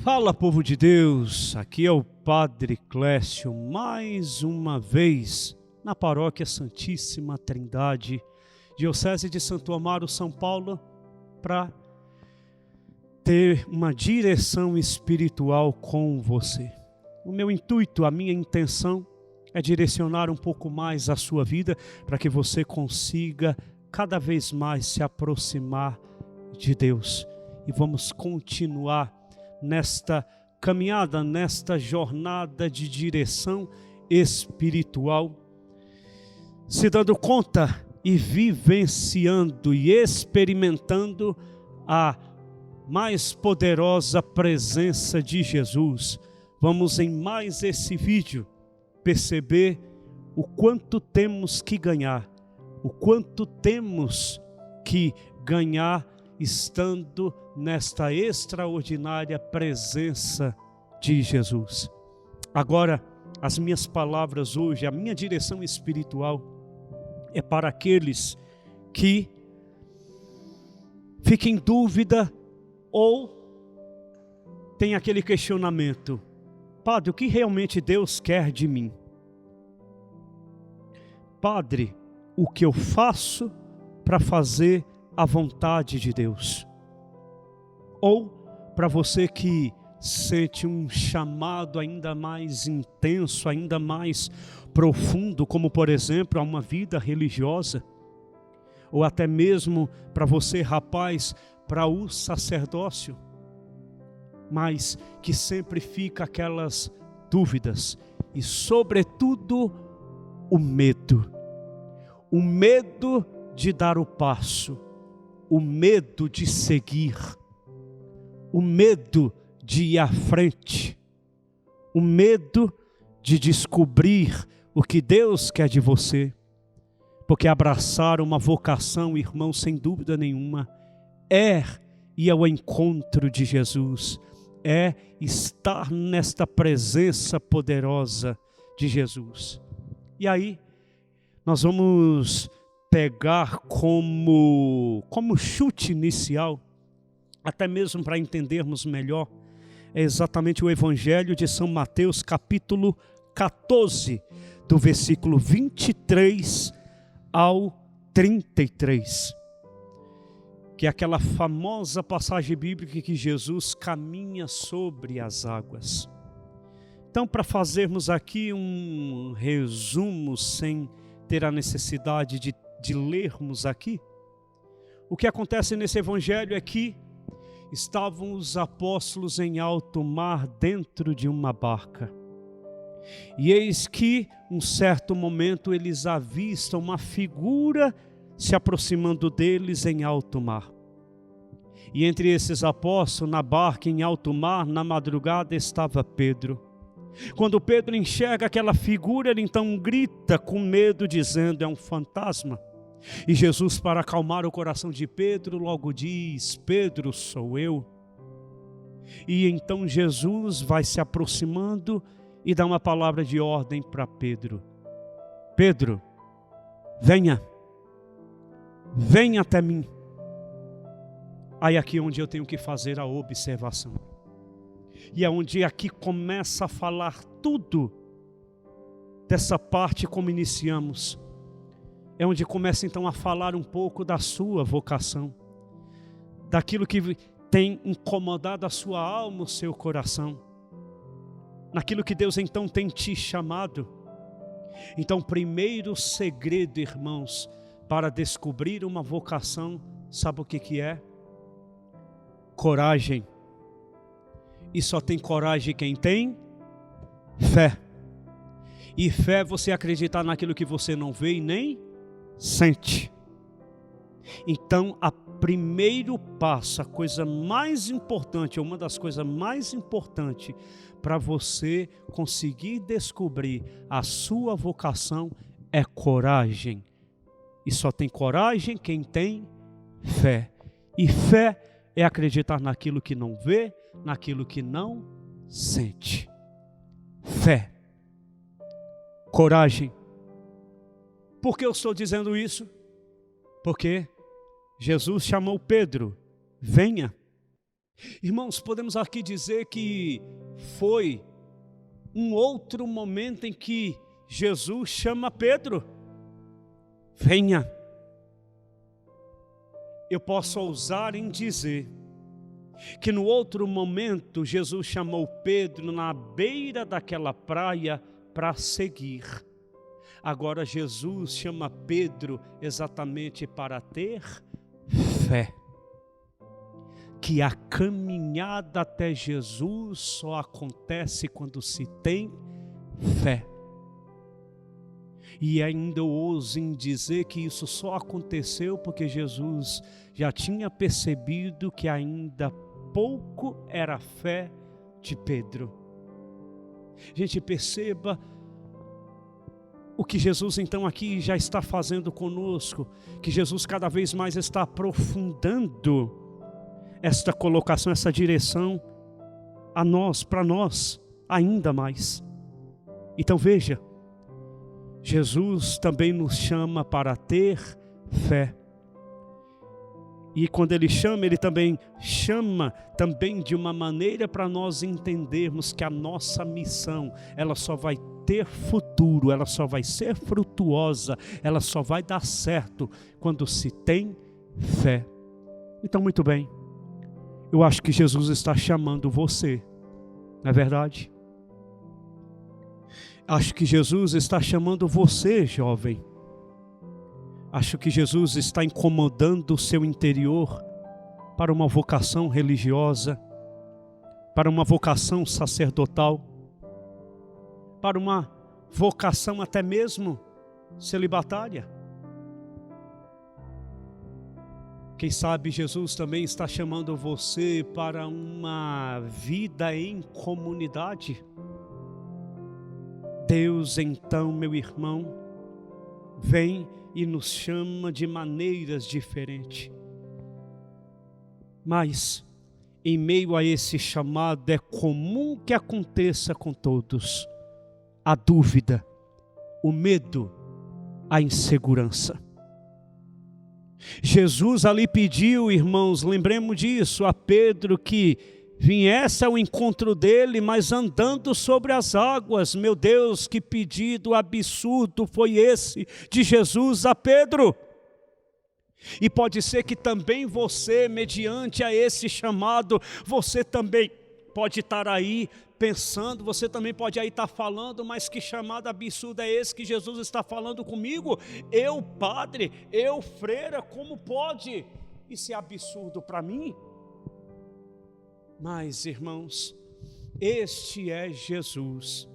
Fala, povo de Deus, aqui é o Padre Clécio, mais uma vez na Paróquia Santíssima Trindade, Diocese de Santo Amaro, São Paulo, para ter uma direção espiritual com você. O meu intuito, a minha intenção é direcionar um pouco mais a sua vida para que você consiga cada vez mais se aproximar de Deus. E vamos continuar nesta caminhada, nesta jornada de direção espiritual, se dando conta e vivenciando e experimentando a mais poderosa presença de Jesus. Vamos em mais esse vídeo perceber o quanto temos que ganhar, o quanto temos que ganhar estando nesta extraordinária presença de Jesus. Agora, as minhas palavras hoje, a minha direção espiritual é para aqueles que ficam em dúvida ou tem aquele questionamento: Padre, o que realmente Deus quer de mim? Padre, o que eu faço para fazer a vontade de Deus? Ou para você que sente um chamado ainda mais intenso, ainda mais profundo, como por exemplo a uma vida religiosa, ou até mesmo para você, rapaz, para o sacerdócio, mas que sempre fica aquelas dúvidas e sobretudo o medo de dar o passo, o medo de seguir, o medo de ir à frente, o medo de descobrir o que Deus quer de você, porque abraçar uma vocação, irmão, sem dúvida nenhuma, é ir ao encontro de Jesus, é estar nesta presença poderosa de Jesus. E aí, nós vamos pegar como chute inicial, até mesmo para entendermos melhor, é exatamente o Evangelho de São Mateus, capítulo 14, do versículo 23 ao 33, que é aquela famosa passagem bíblica que Jesus caminha sobre as águas. Então, para fazermos aqui um resumo, sem ter a necessidade de lermos aqui, o que acontece nesse evangelho é que estavam os apóstolos em alto mar dentro de uma barca. E eis que, um certo momento, eles avistam uma figura se aproximando deles em alto mar. E entre esses apóstolos, na barca em alto mar, na madrugada, estava Pedro. Quando Pedro enxerga aquela figura, ele então grita com medo, dizendo: é um fantasma. E Jesus, para acalmar o coração de Pedro, logo diz: Pedro, sou eu. E então Jesus vai se aproximando e dá uma palavra de ordem para Pedro: Pedro, venha até mim. Aí aqui é onde eu tenho que fazer a observação. E é onde aqui começa a falar tudo dessa parte como iniciamos. É onde começa então a falar um pouco da sua vocação, daquilo que tem incomodado a sua alma, o seu coração, naquilo que Deus então tem te chamado. Então, primeiro segredo, irmãos, para descobrir uma vocação, sabe o que é? Coragem. E só tem coragem quem tem fé. E fé é você acreditar naquilo que você não vê e nem sente. Então, o primeiro passo, a coisa mais importante, ou uma das coisas mais importantes para você conseguir descobrir a sua vocação é coragem. E só tem coragem quem tem fé. E fé é acreditar naquilo que não vê, naquilo que não sente. Fé. coragem. Por que eu estou dizendo isso? Porque Jesus chamou Pedro, venha. Irmãos, podemos aqui dizer que foi um outro momento em que Jesus chama Pedro, venha. Eu posso ousar em dizer que no outro momento Jesus chamou Pedro na beira daquela praia para seguir. Agora Jesus chama Pedro exatamente para ter fé. Que a caminhada até Jesus só acontece quando se tem fé. E ainda eu ouso em dizer que isso só aconteceu porque Jesus já tinha percebido que ainda pouco era a fé de Pedro. Gente, perceba o que Jesus então aqui já está fazendo conosco, que Jesus cada vez mais está aprofundando esta colocação, essa direção a nós, para nós, ainda mais. Então veja, Jesus também nos chama para ter fé. E quando Ele chama, Ele também chama de uma maneira para nós entendermos que a nossa missão, ela só vai ter futuro, ela só vai ser frutuosa, ela só vai dar certo quando se tem fé. Então, muito bem, eu acho que Jesus está chamando você, não é verdade? Acho que Jesus está chamando você, jovem. Acho que Jesus está incomodando o seu interior para uma vocação religiosa, para uma vocação sacerdotal, para uma vocação até mesmo celibatária. Quem sabe Jesus também está chamando você para uma vida em comunidade. Deus então, meu irmão, vem e nos chama de maneiras diferentes. Mas, em meio a esse chamado, é comum que aconteça com todos a dúvida, o medo, a insegurança. Jesus ali pediu, irmãos, lembremos disso, a Pedro que viesse ao encontro dele, mas andando sobre as águas. Meu Deus, que pedido absurdo foi esse de Jesus a Pedro. E pode ser que também você, mediante a esse chamado, você também pode estar aí pensando, você também pode aí estar falando, mas que chamado absurdo é esse que Jesus está falando comigo? Eu, padre, eu, freira, como pode? Isso é absurdo para mim? Mas, irmãos, este é Jesus.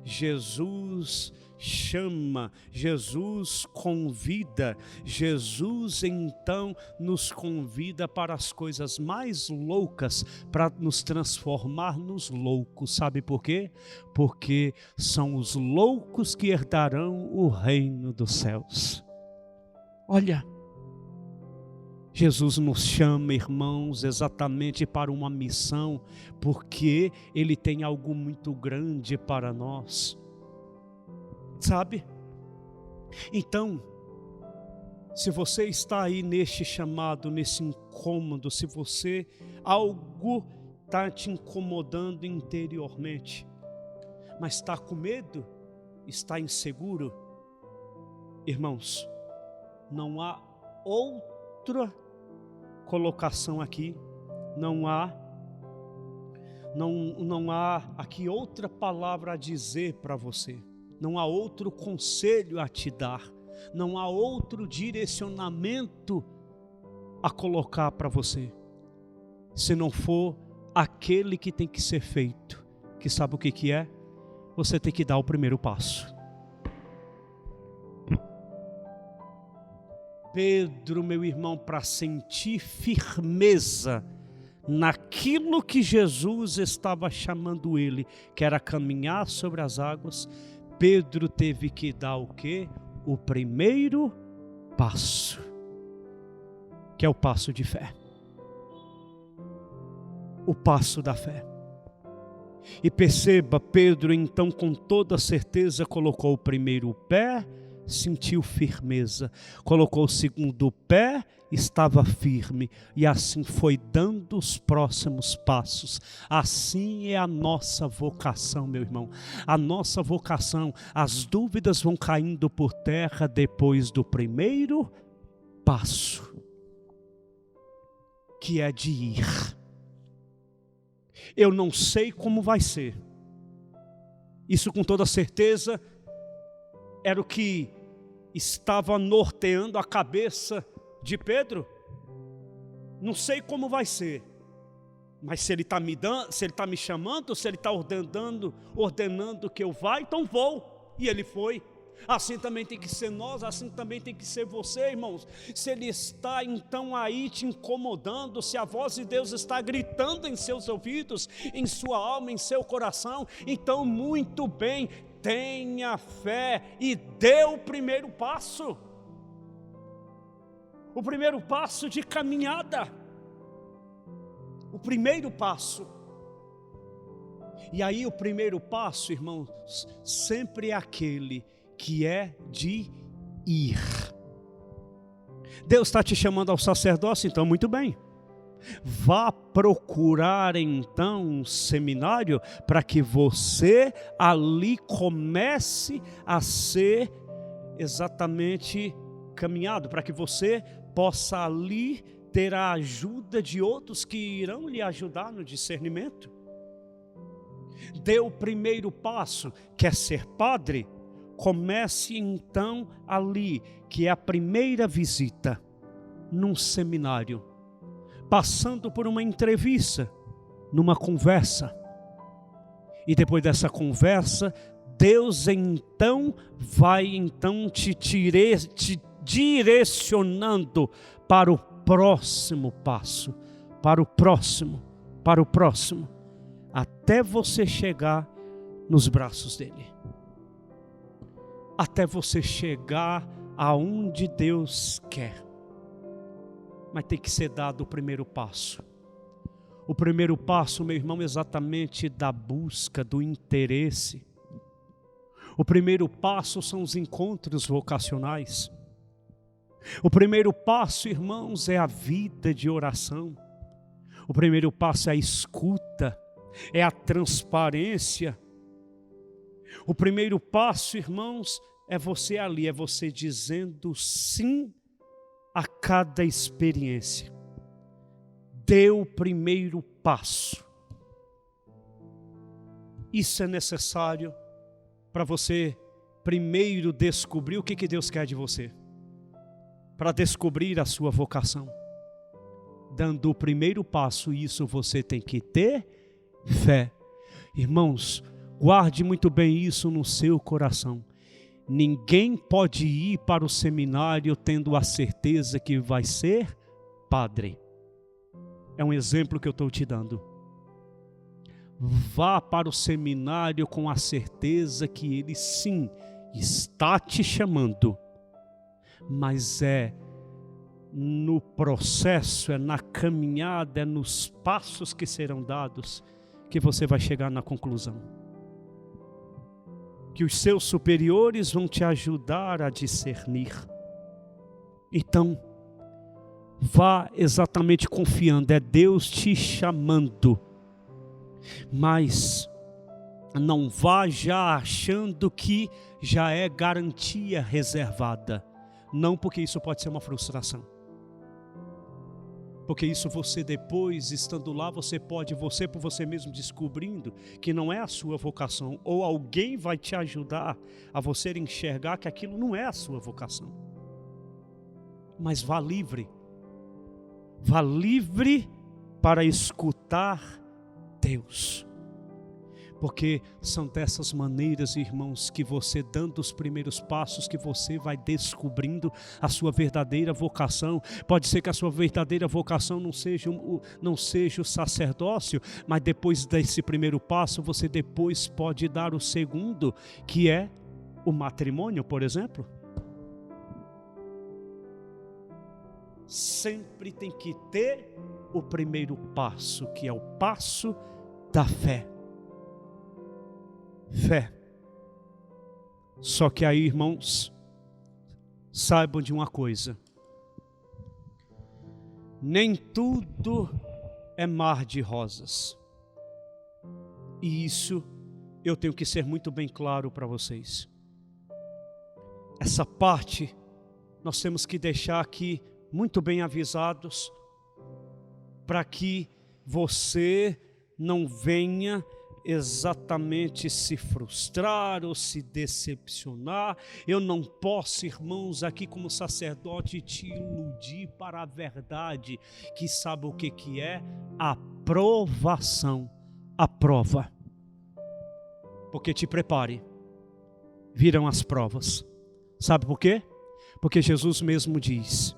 Jesus chama, Jesus convida, Jesus então nos convida para as coisas mais loucas, para nos transformar nos loucos. Sabe por quê? Porque são os loucos que herdarão o reino dos céus. Olha, Jesus nos chama, irmãos, exatamente para uma missão, porque Ele tem algo muito grande para nós. Sabe? Então, se você está aí neste chamado, nesse incômodo, se você, algo está te incomodando interiormente, mas está com medo, está inseguro, irmãos, não há outra colocação aqui, não há aqui outra palavra a dizer para você. Não há outro conselho a te dar, não há outro direcionamento a colocar para você, se não for aquele que tem que ser feito, que sabe o que é? Você tem que dar o primeiro passo. Pedro, meu irmão, para sentir firmeza naquilo que Jesus estava chamando ele, que era caminhar sobre as águas, Pedro teve que dar o quê? O primeiro passo, que é o passo de fé. O passo da fé. E perceba, Pedro então com toda certeza colocou o primeiro pé, sentiu firmeza. Colocou o segundo pé, estava firme. E assim foi dando os próximos passos. Assim é a nossa vocação, meu irmão. A nossa vocação, as dúvidas vão caindo por terra depois do primeiro passo, que é de ir. Eu não sei como vai ser. Isso com toda certeza era o que estava norteando a cabeça de Pedro. Não sei como vai ser, mas se ele está me dando, se ele está me chamando, se ele está ordenando que eu vá, então vou. E ele foi. Assim também tem que ser nós, assim também tem que ser você, irmãos. Se ele está então aí te incomodando, se a voz de Deus está gritando em seus ouvidos, em sua alma, em seu coração, então muito bem, tenha fé e dê o primeiro passo. O primeiro passo de caminhada. O primeiro passo. E aí o primeiro passo, irmãos, sempre é aquele que é de ir. Deus está te chamando ao sacerdócio, então muito bem. Vá procurar então um seminário para que você ali comece a ser exatamente caminhado, para que você possa ali ter a ajuda de outros que irão lhe ajudar no discernimento. Dê o primeiro passo, quer ser padre? Comece então ali, que é a primeira visita, num seminário, passando por uma entrevista, numa conversa. E depois dessa conversa, Deus então vai então te direcionando para o próximo passo, para o próximo, até você chegar nos braços dele. Até você chegar aonde Deus quer. Mas tem que ser dado o primeiro passo. O primeiro passo, meu irmão, exatamente da busca, do interesse. O primeiro passo são os encontros vocacionais. O primeiro passo, irmãos, é a vida de oração. O primeiro passo é a escuta, é a transparência. O primeiro passo, irmãos, é você ali, é você dizendo sim a cada experiência. Dê o primeiro passo. Isso é necessário para você primeiro descobrir o que Deus quer de você. Para descobrir a sua vocação. Dando o primeiro passo, isso você tem que ter fé. Irmãos, guarde muito bem isso no seu coração. Ninguém pode ir para o seminário tendo a certeza que vai ser padre. É um exemplo que eu estou te dando. Vá para o seminário com a certeza que ele sim está te chamando. Mas é no processo, é na caminhada, é nos passos que serão dados que você vai chegar na conclusão. Que os seus superiores vão te ajudar a discernir. Então, vá exatamente confiando, é Deus te chamando. Mas não vá já achando que já é garantia reservada. Não, porque isso pode ser uma frustração. Porque isso você depois, estando lá, você por você mesmo descobrindo que não é a sua vocação, ou alguém vai te ajudar a você enxergar que aquilo não é a sua vocação. Mas vá livre para escutar Deus. Porque são dessas maneiras, irmãos, que você dando os primeiros passos, que você vai descobrindo a sua verdadeira vocação. Pode ser que a sua verdadeira vocação não seja o sacerdócio, mas depois desse primeiro passo, você depois pode dar o segundo, que é o matrimônio, por exemplo. Sempre tem que ter o primeiro passo, que é o passo da fé. fé. Só que aí, irmãos, saibam de uma coisa: nem tudo é mar de rosas. E isso eu tenho que ser muito bem claro para vocês. Essa parte nós temos que deixar aqui muito bem avisados, para que você não venha exatamente se frustrar ou se decepcionar. Eu não posso, irmãos, aqui como sacerdote te iludir para a verdade, que sabe o que é? A provação, a prova. Porque te prepare, virão as provas. Sabe por quê? Porque Jesus mesmo diz,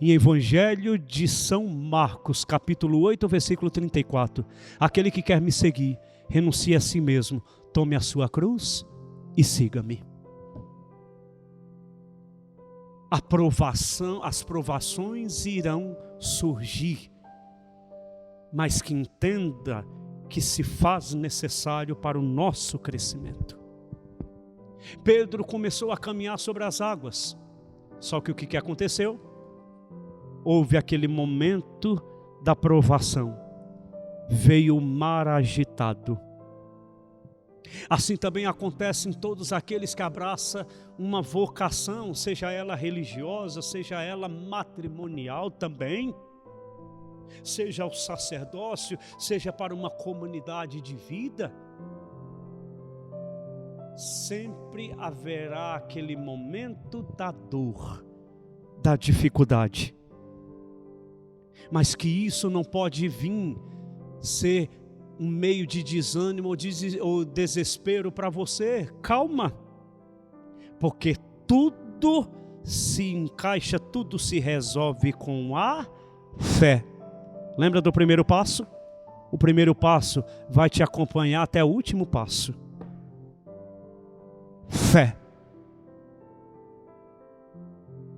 em Evangelho de São Marcos, capítulo 8, versículo 34, aquele que quer me seguir, renuncie a si mesmo, tome a sua cruz e siga-me. As provações irão surgir, mas que entenda que se faz necessário para o nosso crescimento. Pedro começou a caminhar sobre as águas, só que o que aconteceu? Houve aquele momento da provação, veio o mar agitado. Assim também acontece em todos aqueles que abraçam uma vocação, seja ela religiosa, seja ela matrimonial também, seja o sacerdócio, seja para uma comunidade de vida. Sempre haverá aquele momento da dor, da dificuldade. Mas que isso não pode vir ser um meio de desânimo ou desespero para você. Calma, porque tudo se encaixa, tudo se resolve com a fé. Lembra do primeiro passo? O primeiro passo vai te acompanhar até o último passo. Fé.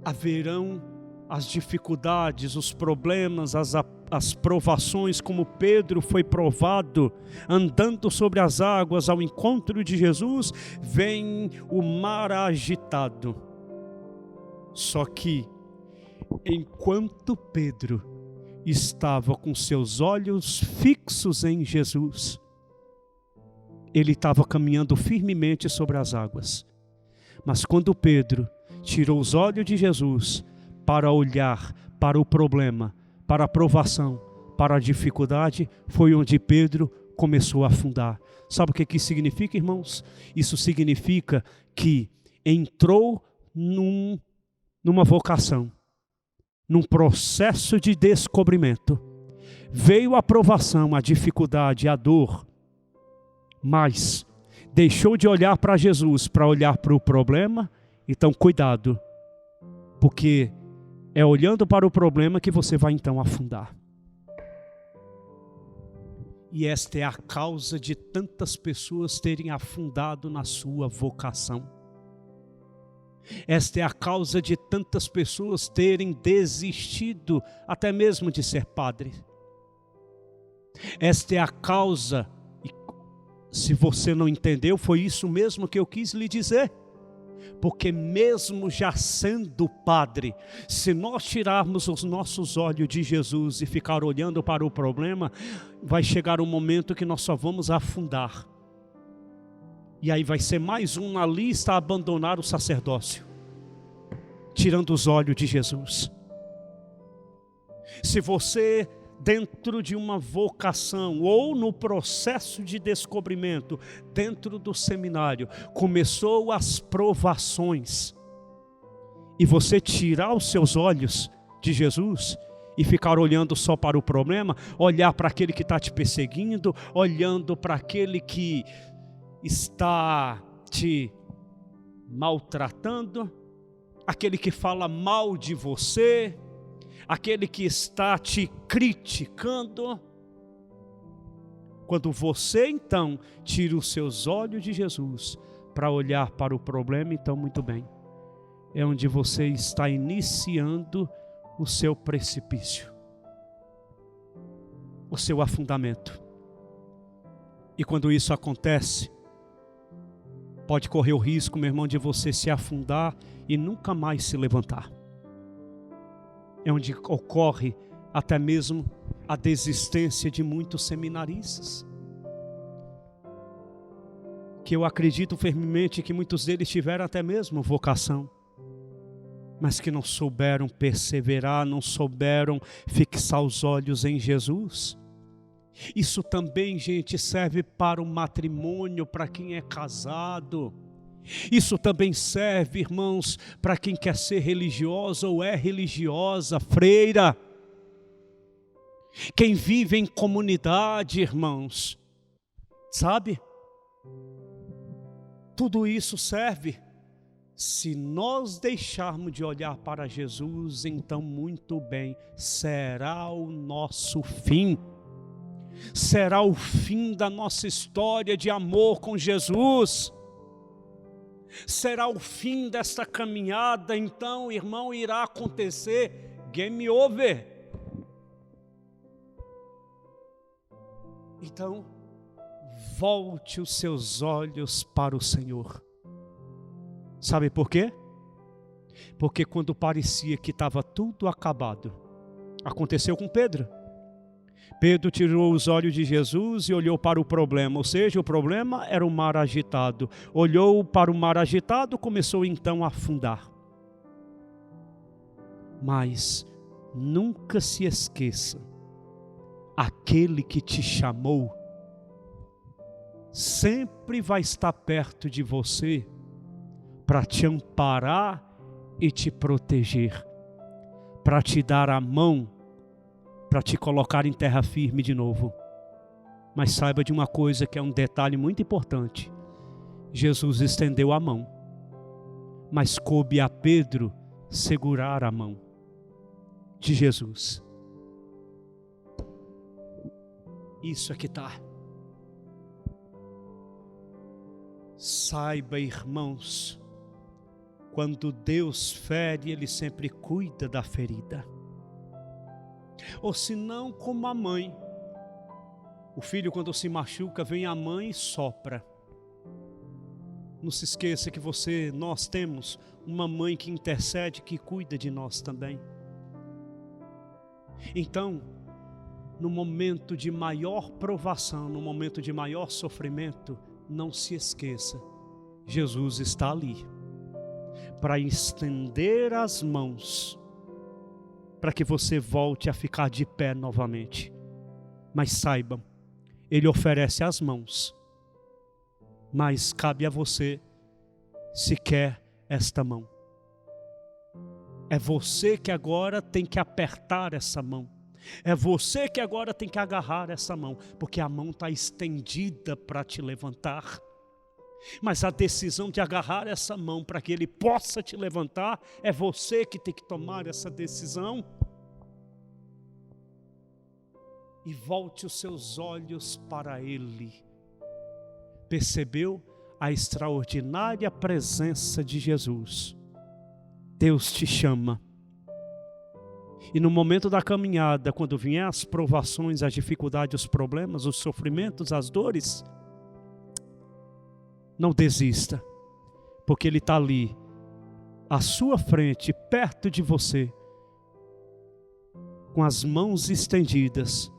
Haverão as dificuldades, os problemas, as provações, como Pedro foi provado, andando sobre as águas ao encontro de Jesus, vem o mar agitado. Só que, enquanto Pedro estava com seus olhos fixos em Jesus, ele estava caminhando firmemente sobre as águas. Mas quando Pedro tirou os olhos de Jesus para olhar para o problema, para a provação, para a dificuldade, foi onde Pedro começou a afundar. Sabe o que isso significa, irmãos? Isso significa que entrou numa vocação, num processo de descobrimento. Veio a provação, a dificuldade, a dor, mas deixou de olhar para Jesus para olhar para o problema. Então cuidado, porque é olhando para o problema que você vai então afundar. E esta é a causa de tantas pessoas terem afundado na sua vocação. Esta é a causa de tantas pessoas terem desistido até mesmo de ser padre. Esta é a causa, e se você não entendeu, foi isso mesmo que eu quis lhe dizer. Porque mesmo já sendo padre, se nós tirarmos os nossos olhos de Jesus e ficar olhando para o problema, vai chegar um momento que nós só vamos afundar. E aí vai ser mais um na lista a abandonar o sacerdócio, tirando os olhos de Jesus. Se você, dentro de uma vocação ou no processo de descobrimento, dentro do seminário, começou as provações, e você tirar os seus olhos de Jesus e ficar olhando só para o problema, olhar para aquele que está te perseguindo, olhando para aquele que está te maltratando, aquele que fala mal de você, aquele que está te criticando. Quando você então tira os seus olhos de Jesus para olhar para o problema, então muito bem, é onde você está iniciando o seu precipício, o seu afundamento. E quando isso acontece, pode correr o risco, meu irmão, de você se afundar e nunca mais se levantar. É onde ocorre até mesmo a desistência de muitos seminaristas, que eu acredito firmemente que muitos deles tiveram até mesmo vocação, mas que não souberam perseverar, não souberam fixar os olhos em Jesus. Isso também, gente, serve para o matrimônio, para quem é casado. Isso também serve, irmãos, para quem quer ser religioso ou é religiosa, freira. Quem vive em comunidade, irmãos, sabe? Tudo isso serve. Se nós deixarmos de olhar para Jesus, então muito bem, será o nosso fim. Será o fim da nossa história de amor com Jesus. Será o fim desta caminhada, então, irmão, irá acontecer game over. Então, volte os seus olhos para o Senhor. Sabe por quê? Porque quando parecia que estava tudo acabado, aconteceu com Pedro. Pedro tirou os olhos de Jesus e olhou para o problema, ou seja, o problema era o mar agitado. Olhou para o mar agitado, começou então a afundar. Mas nunca se esqueça, aquele que te chamou sempre vai estar perto de você para te amparar e te proteger, para te dar a mão, para te colocar em terra firme de novo. Mas saiba de uma coisa que é um detalhe muito importante. Jesus estendeu a mão, mas coube a Pedro segurar a mão de Jesus. Isso é que está. Saiba, irmãos, quando Deus fere, Ele sempre cuida da ferida. Ou se não, como a mãe. O filho, quando se machuca, vem a mãe e sopra. Não se esqueça que nós temos uma mãe que intercede, que cuida de nós também. Então, no momento de maior provação, no momento de maior sofrimento, não se esqueça, Jesus está ali para estender as mãos, para que você volte a ficar de pé novamente. Mas saiba, Ele oferece as mãos, mas cabe a você se quer esta mão. É você que agora tem que apertar essa mão. É você que agora tem que agarrar essa mão, porque a mão está estendida para te levantar. Mas a decisão de agarrar essa mão para que Ele possa te levantar, é você que tem que tomar essa decisão. E volte os seus olhos para Ele. Percebeu a extraordinária presença de Jesus? Deus te chama. E no momento da caminhada, quando vier as provações, as dificuldades, os problemas, os sofrimentos, as dores, não desista, porque Ele está ali, à sua frente, perto de você, com as mãos estendidas,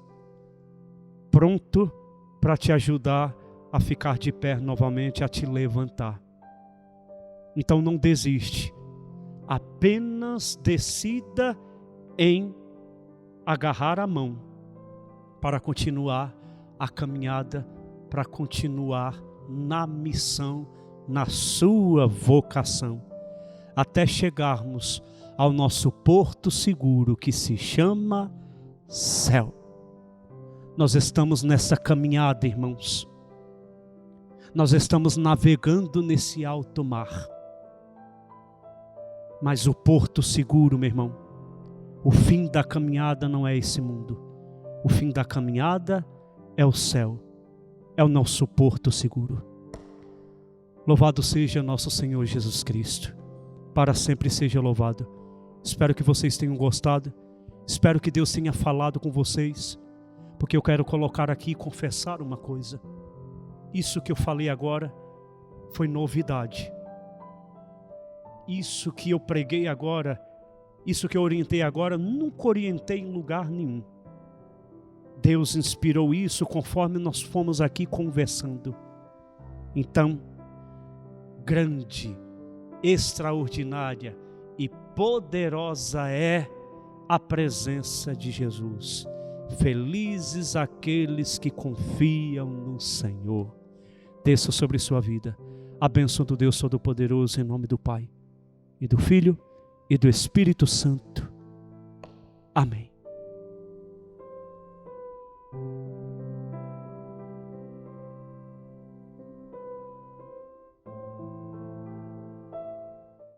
pronto para te ajudar a ficar de pé novamente, a te levantar. Então não desiste, apenas decida em agarrar a mão para continuar a caminhada, para continuar na missão, na sua vocação, até chegarmos ao nosso porto seguro que se chama céu. Nós estamos nessa caminhada, irmãos. Nós estamos navegando nesse alto mar. Mas o porto seguro, meu irmão, o fim da caminhada não é esse mundo. O fim da caminhada é o céu. É o nosso porto seguro. Louvado seja nosso Senhor Jesus Cristo. Para sempre seja louvado. Espero que vocês tenham gostado. Espero que Deus tenha falado com vocês. Porque eu quero colocar aqui e confessar uma coisa. Isso que eu falei agora foi novidade. Isso que eu preguei agora, isso que eu orientei agora, nunca orientei em lugar nenhum. Deus inspirou isso conforme nós fomos aqui conversando. Então, grande, extraordinária e poderosa é a presença de Jesus. Felizes aqueles que confiam no Senhor. Desça sobre sua vida a bênção do Deus Todo-Poderoso, em nome do Pai, e do Filho, e do Espírito Santo. Amém.